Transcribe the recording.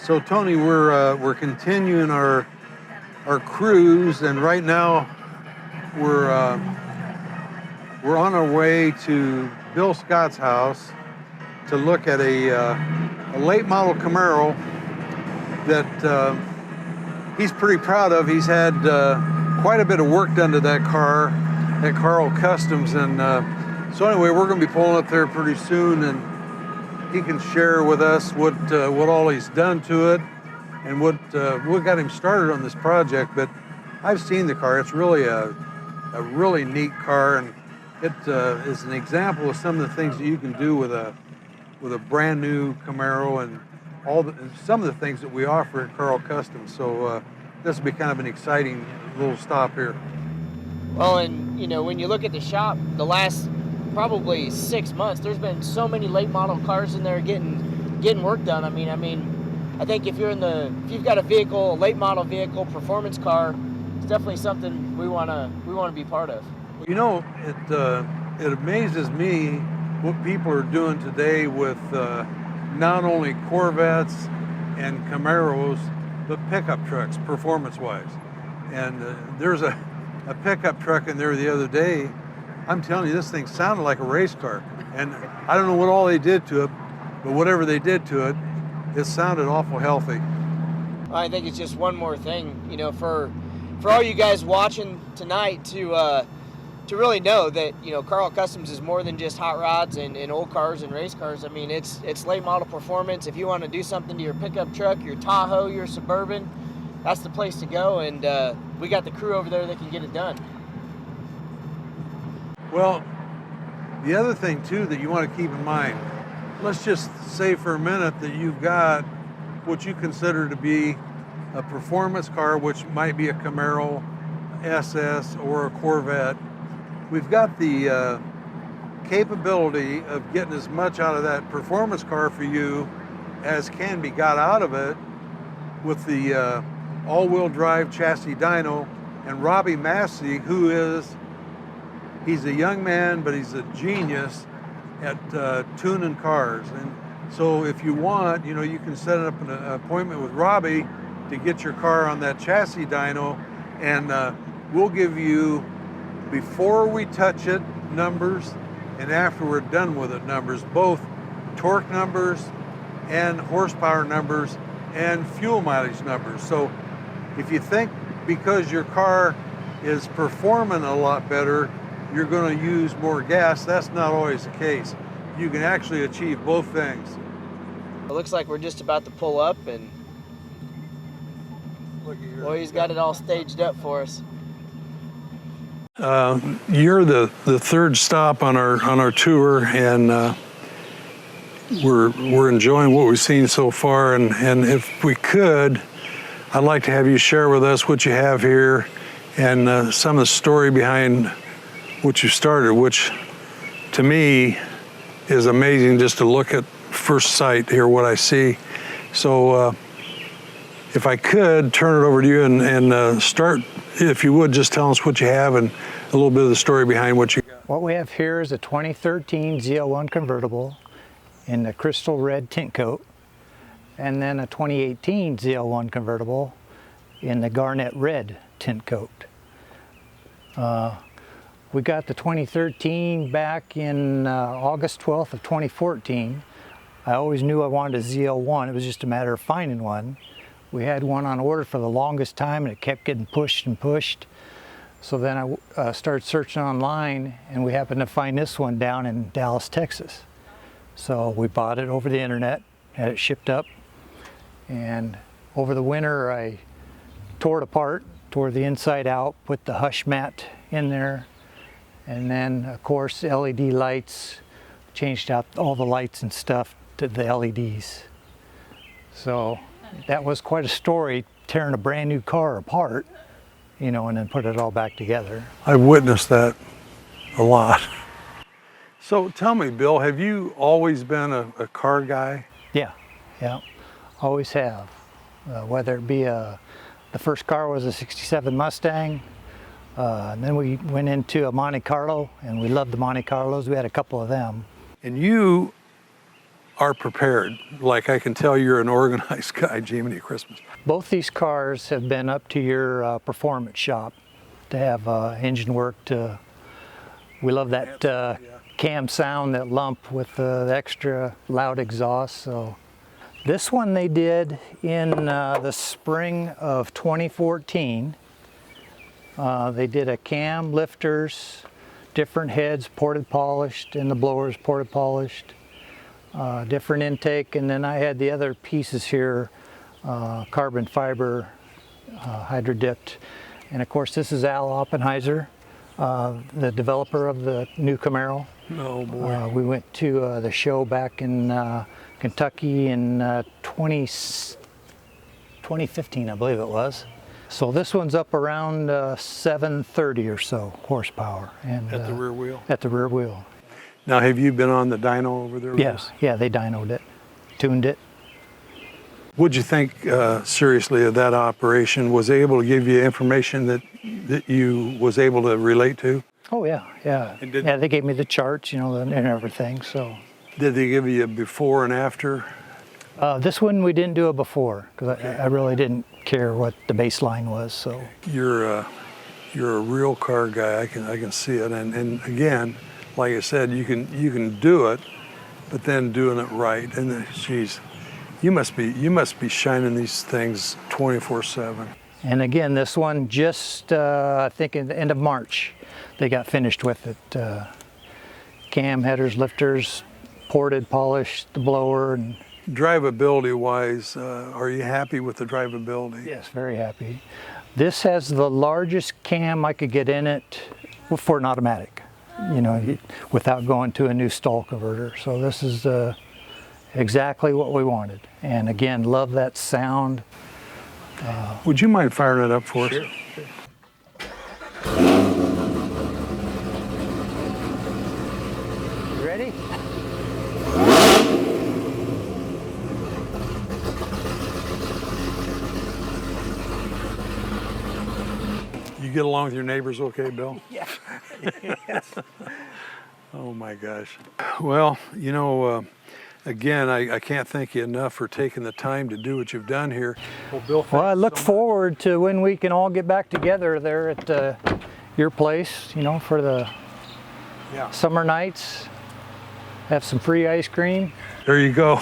So Tony, we're continuing our cruise, and right now we're on our way to Bill Scott's house to look at a late model Camaro that he's pretty proud of. He's had quite a bit of work done to that car at Karl Kustoms, and so anyway, we're going to be pulling up there pretty soon, and he can share with us what all he's done to it and what got him started on this project. But I've seen the car. It's really a really neat car, and it is an example of some of the things that you can do with a brand new Camaro, and some of the things that we offer at Karl Kustoms. So this will be kind of an exciting little stop here. Well, and you know, when you look at the shop, the last probably 6 months, there's been so many late model cars in there getting work done. I mean, I think if you've got a vehicle, a late model vehicle, performance car, it's definitely something we want to be part of. You know, it amazes me what people are doing today with not only Corvettes and Camaros, but pickup trucks, performance-wise. And there's a pickup truck in there the other day. I'm telling you, this thing sounded like a race car. And I don't know what all they did to it, but whatever they did to it, it sounded awful healthy. I think it's just one more thing, you know, for all you guys watching tonight to really know that, you know, Karl Kustoms is more than just hot rods and old cars and race cars. I mean, it's late model performance. If you want to do something to your pickup truck, your Tahoe, your Suburban, that's the place to go. And we got the crew over there that can get it done. Well, the other thing too that you want to keep in mind, let's just say for a minute that you've got what you consider to be a performance car, which might be a Camaro SS or a Corvette. We've got the capability of getting as much out of that performance car for you as can be got out of it with the all-wheel drive chassis dyno. And Robbie Massey, he's a young man, but he's a genius at tuning cars. And so if you want, you know, you can set up an appointment with Robbie to get your car on that chassis dyno, and we'll give you, before we touch it, numbers, and after we're done with it, numbers, both torque numbers and horsepower numbers and fuel mileage numbers. So if you think because your car is performing a lot better, you're going to use more gas, that's not always the case. You can actually achieve both things. It looks like we're just about to pull up, and boy, he's got it all staged up for us. You're the third stop on our tour, and we're enjoying what we've seen so far. And if we could, I'd like to have you share with us what you have here and some of the story behind what you started, which to me is amazing just to look at first sight here, what I see. So if I could turn it over to you and start, if you would, just tell us what you have and a little bit of the story behind what you got. What we have here is a 2013 ZL1 convertible in the crystal red tint coat, and then a 2018 ZL1 convertible in the garnet red tint coat. We got the 2013 back in August 12th of 2014. I always knew I wanted a ZL1. It was just a matter of finding one. We had one on order for the longest time, and it kept getting pushed and pushed. So then I started searching online, and we happened to find this one down in Dallas, Texas. So we bought it over the internet, had it shipped up, and over the winter I tore it apart, tore the inside out, put the hush mat in there, and then of course LED lights, changed out all the lights and stuff to the LEDs. So that was quite a story, tearing a brand new car apart, you know, and then put it all back together. I've witnessed that a lot. So tell me, Bill, have you always been a car guy? Yeah, always have. Whether it be the first car was a '67 Mustang, and then we went into a Monte Carlo, and we loved the Monte Carlos. We had a couple of them. And you are prepared. Like I can tell you're an organized guy, Jiminy Christmas. Both these cars have been up to your performance shop to have engine work. We love that cam sound, that lump with the extra loud exhaust. So this one they did in the spring of 2014. They did a cam, lifters, different heads ported polished, and the blowers ported polished, different intake, and then I had the other pieces here, carbon fiber, hydro dipped. And of course this is Al Oppenheiser, the developer of the new Camaro. Oh boy. We went to the show back in Kentucky in 2015, I believe it was. So this one's up around 730 or so horsepower. And, At the rear wheel? At the rear wheel. Now, have you been on the dyno over there? Yes, yeah, they dynoed it, tuned it. What'd you think, seriously, of that operation? Was they able to give you information that you was able to relate to? Oh yeah, yeah. Yeah, they gave me the charts, you know, and everything, so. Did they give you a before and after? This one we didn't do it before, because I really didn't care what the baseline was, so. You're a real car guy, I can see it. And again, like I said, you can do it, but then doing it right. And geez, you must be shining these things 24/7. And again, this one just, I think in the end of March, they got finished with it. Cam, headers, lifters, ported, polished, the blower. And drivability wise, are you happy with the drivability? yes, very happy. This has the largest cam I could get in it for an automatic, you know, without going to a new stall converter. So this is exactly what we wanted. And again, love that sound. Would you mind firing it up for us? Sure. You ready? You get along with your neighbors okay, Bill? Yeah. Oh my gosh. Well, you know, again, I can't thank you enough for taking the time to do what you've done here. Well, Bill, Well, I look forward to when we can all get back together there at your place, you know, for the summer nights. Have some free ice cream. there you go.